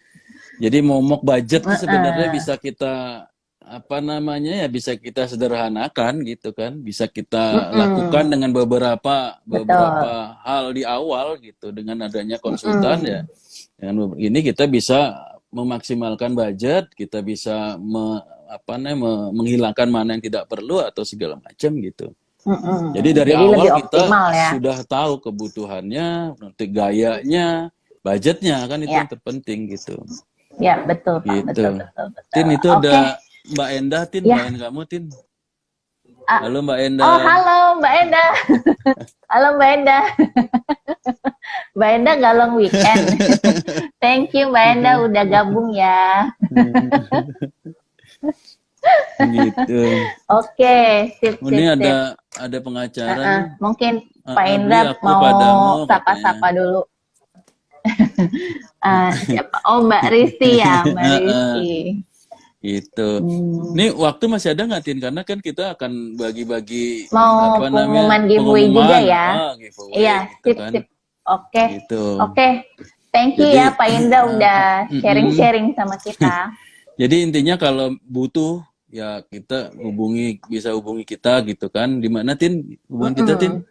Jadi momok budget itu sebenarnya bisa kita apa namanya ya bisa kita sederhanakan gitu kan, bisa kita lakukan dengan beberapa Betul. hal di awal gitu dengan adanya konsultan ya. Dengan ini kita bisa memaksimalkan budget, kita bisa menghilangkan mana yang tidak perlu atau segala macam gitu. Jadi dari Jadi lebih awal kita optimal ya. sudah tahu kebutuhannya, nanti gayanya, budgetnya kan itu Ya. yang terpenting gitu. Ya, betul Pak. Gitu. Betul, betul, betul. Tin itu Oke. ada Mbak Endah, Tin, Ya. doain kamu, Tin. Ah, Halo Mbak Oh, Endah. halo Mbak Enda. Halo Mbak Enda. Mbak Enda nggak long weekend. Thank you Mbak Enda udah gabung ya. Gitu. Oke, sip, sip, Ini sip. ada pengacara nih. Mungkin Pak Abdi Indra aku padamu mau katanya. sapa-sapa dulu. Siapa? Oh Mbak Risti ya, Mbak Risti. Gitu. Nih waktu masih ada nggak, Tin? Karena kan kita akan bagi-bagi Mau apa namanya pengumuman giveaway juga ya? giveaway Iya, gitu sip, kan. sip. Oke, Gitu. oke. Thank you Jadi, ya Pak Indra udah sharing-sharing sama kita. Jadi intinya kalau butuh ya kita bisa hubungi kita gitu kan. Di mana, Tin? Hubungi kita, Tin?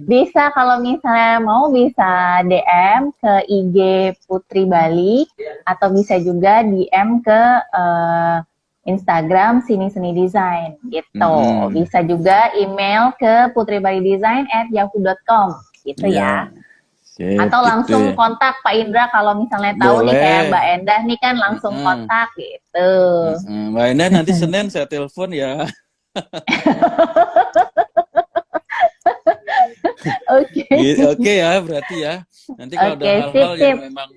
Bisa kalau misalnya mau bisa DM ke IG Putri Bali atau bisa juga DM ke Instagram Sini Design gitu. Bisa juga email ke putribalidesign@yahoo.com gitu ya. Atau langsung kontak Pak Indra kalau misalnya tahu nih kayak Mbak Endah nih kan langsung kontak gitu. Mbak Endah nanti Senin saya telepon ya. Oke ya, berarti ya. Nanti kalau ada hal-hal yang memang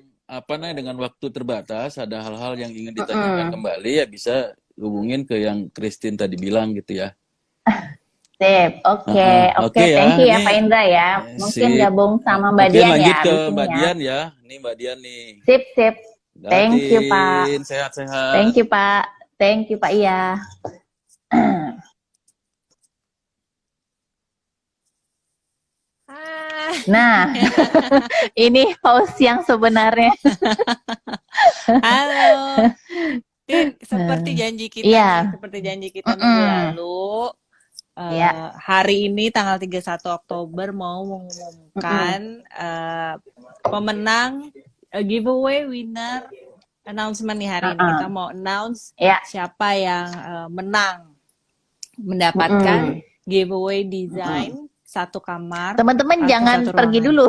dengan waktu terbatas, ada hal-hal yang ingin ditanyakan kembali ya bisa hubungin ke yang Christine tadi bilang gitu ya. Sip, oke, thank you ya Pak Indra ya. Mungkin gabung sama Mbak Dian ya. Lanjut ke Mbak Dian ya. Ini Mbak Dian nih. Sip. Thank you Pak. Sehat-sehat. Thank you Pak. Thank you Pak Iya. Nah, ini host yang sebenarnya. Halo. Tin, seperti janji kita minggu lalu, hari ini tanggal 31 Oktober mau mengumumkan pemenang giveaway winner announcement nih hari ini. Kita mau announce siapa yang menang mendapatkan giveaway desain satu kamar. Teman-teman jangan pergi dulu.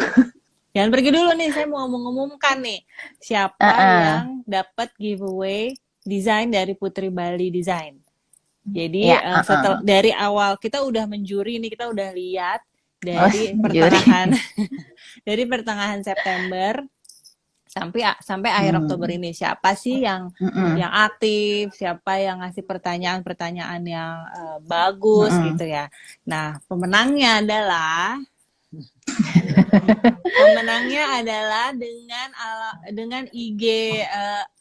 Jangan pergi dulu nih, saya mau mengumumkan nih siapa yang dapat giveaway desain dari Putri Bali Design. Jadi setelah dari awal kita udah menjuri nih, kita udah lihat dari dari pertengahan September sampai akhir Oktober ini siapa sih yang aktif, siapa yang ngasih pertanyaan yang bagus gitu ya. Nah, pemenangnya adalah dengan IG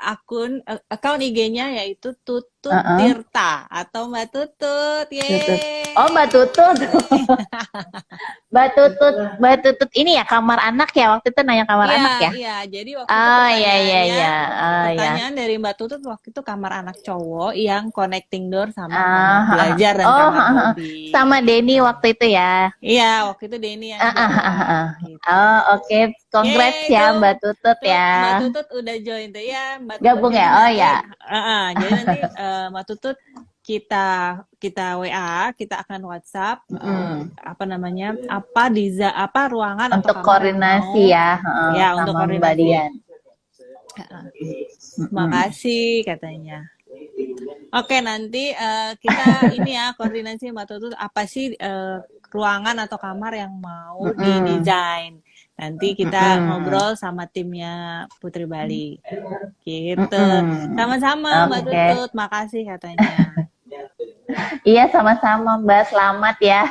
akun IG-nya yaitu Tutut Tirta atau Mbak Tutut. Yeay. Oh, Mbak Tutut. Mbak Tutut ini ya kamar anak ya, waktu itu nanya kamar anak ya. Iya, jadi waktu itu pertanyaan dari Mbak Tutut waktu itu kamar anak cowok yang connecting door sama kamar belajar dan kamar hobi. Sama Denny waktu itu ya. Iya, waktu itu Denny yang gitu. Oke. Congrats ya Mbak Tutut ya. Mbak Tutut udah join tuh ya, Mbak Tutut. Gabung ya? Oh ya. Jadi nanti Mbak Tutut kita WA, kita akan WhatsApp apa ruangan untuk atau koordinasi ya. Untuk koordinasi. Makasih katanya. Oke, nanti kita ini ya koordinasi Mbak Tutut apa sih ruangan atau kamar yang mau didesain. Nanti kita ngobrol sama timnya Putri Bali. Gitu. Sama-sama Mbak Tutut, makasih katanya. Iya, sama-sama Mbak, selamat ya.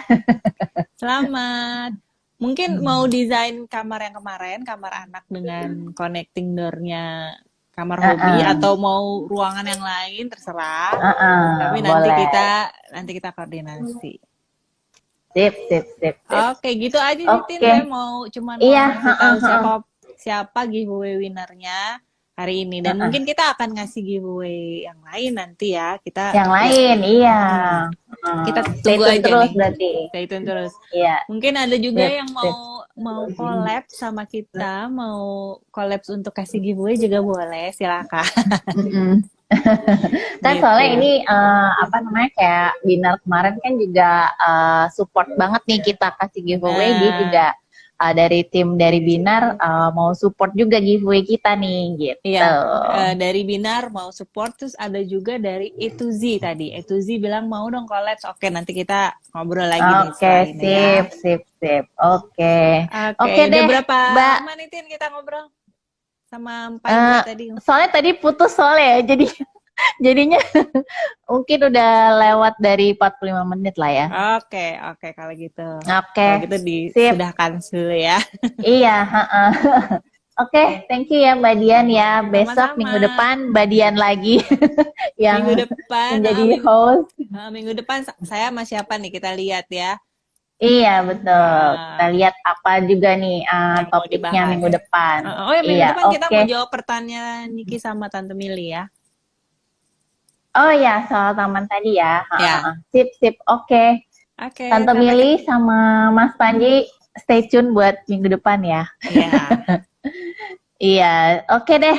Selamat. Mungkin mau desain kamar yang kemarin, kamar anak dengan connecting door-nya kamar hobi atau mau ruangan yang lain terserah. Tapi nanti kita koordinasi. Sip. Oke, gitu aja sih Tin. Saya mau tahu siapa giveaway winnernya hari ini. Dan mungkin kita akan ngasih giveaway yang lain nanti ya. Kita Yang lain, iya. kita Stay tunggu tune aja terus nih. berarti. Stay tune terus. Iya. Mungkin ada juga Sip, yang sip. mau collab sama kita, mau collab untuk kasih giveaway juga boleh, silakan. Kan Gitu. soalnya ini apa namanya kayak Binar kemarin kan juga support banget nih kita kasih giveaway. Dia juga dari tim dari Binar mau support juga giveaway kita nih gitu. Iya, dari Binar mau support, terus ada juga dari A2Z tadi. A2Z bilang mau dong collabs. Oke, nanti kita ngobrol lagi deh Oke, setelah ini ya. sip. Oke. Oke Udah deh, berapa Mbak. lama nih Tin kita ngobrol sama Pak Indra tadi? Soalnya tadi putus soalnya ya, jadinya mungkin udah lewat dari 45 menit lah ya. Oke, kalau gitu. Oke, Kalau gitu disudahkan dulu ya. Iya, Oke, thank you ya Mbak Dian ya. Besok Sama-sama. minggu depan Mbak Dian lagi yang Minggu depan, menjadi host. Minggu depan saya sama siapa nih kita lihat ya. Iya, betul. Kita lihat apa juga nih Yang mau topiknya dibahas. minggu depan. Oh ya, minggu Iya, depan kita oke. mau jawab pertanyaan Niki sama Tante Mili ya. Oh ya, soal taman tadi ya. Ya. Sip. Oke. Oke. Tante Mili sama Mas Panji stay tune buat minggu depan ya. Iya. Iya, oke deh.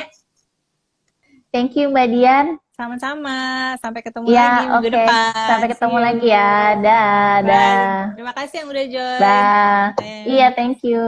Thank you Mbak Dian. Sama-sama. Sampai ketemu Iya, lagi minggu oke. depan. Sampai ketemu See you. lagi ya. Dah. Bye. Terima kasih yang udah join. Dah. Bye. Iya, thank you.